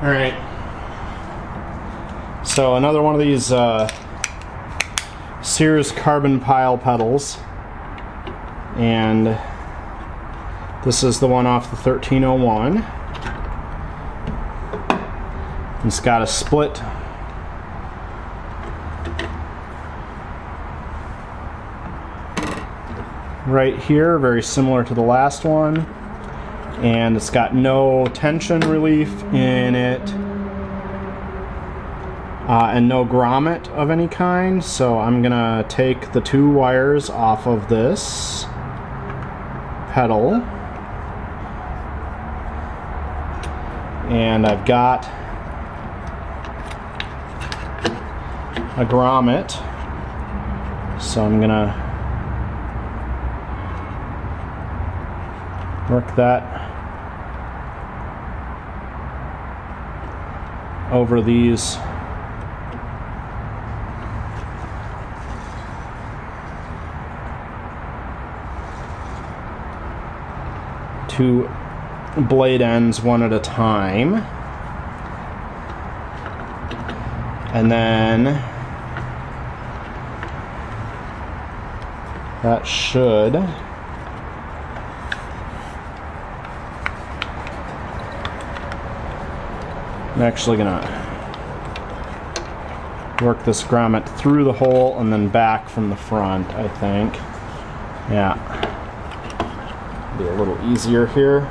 Alright. So another one of these Sears carbon pile pedals. And this is the one off the 1301. It's got a split right here, very similar to the last one, and it's got no tension relief in it and no grommet of any kind. So I'm gonna take the two wires off of this pedal, and I've got a grommet, so I'm gonna work that over these two blade ends one at a time, and then that should I'm actually gonna work this grommet through the hole and then back from the front, I think. Yeah. Be a little easier here.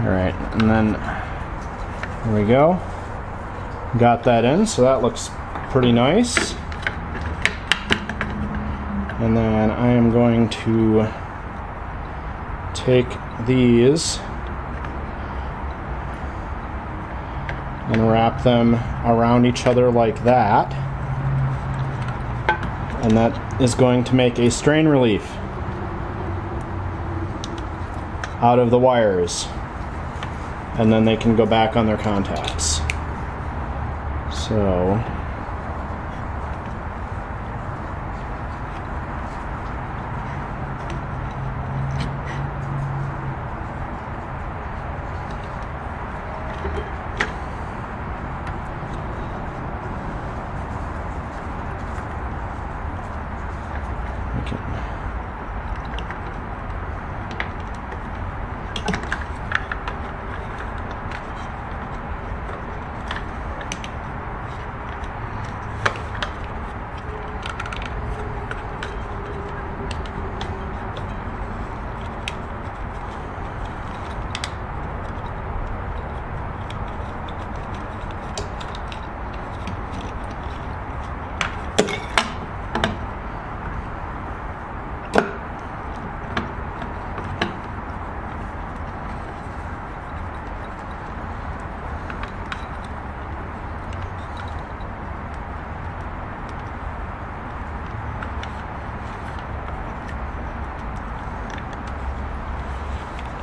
Alright, and then there we go. Got that in, so that looks pretty nice. And then I am going to take these and wrap them around each other like that. And that is going to make a strain relief out of the wires. And then they can go back on their contacts. So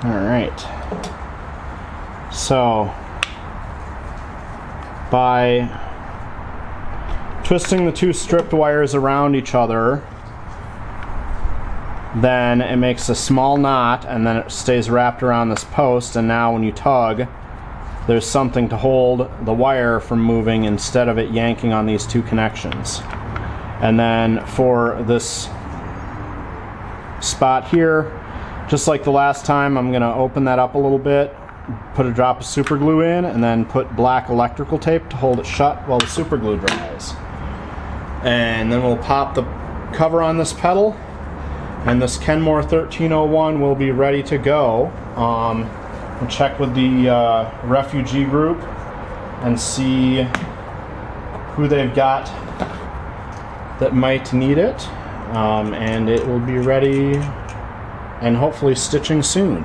alright, so by twisting the two stripped wires around each other, then it makes a small knot and then it stays wrapped around this post, and now when you tug, there's something to hold the wire from moving instead of it yanking on these two connections. And then for this spot here, just like the last time, I'm going to open that up a little bit put a drop of super glue in, and then put black electrical tape to hold it shut while the super glue dries. And then we'll pop the cover on this pedal, and this Kenmore 1301 will be ready to go. We'll check with the refugee group and see who they've got that might need it, and it will be ready and hopefully stitching soon.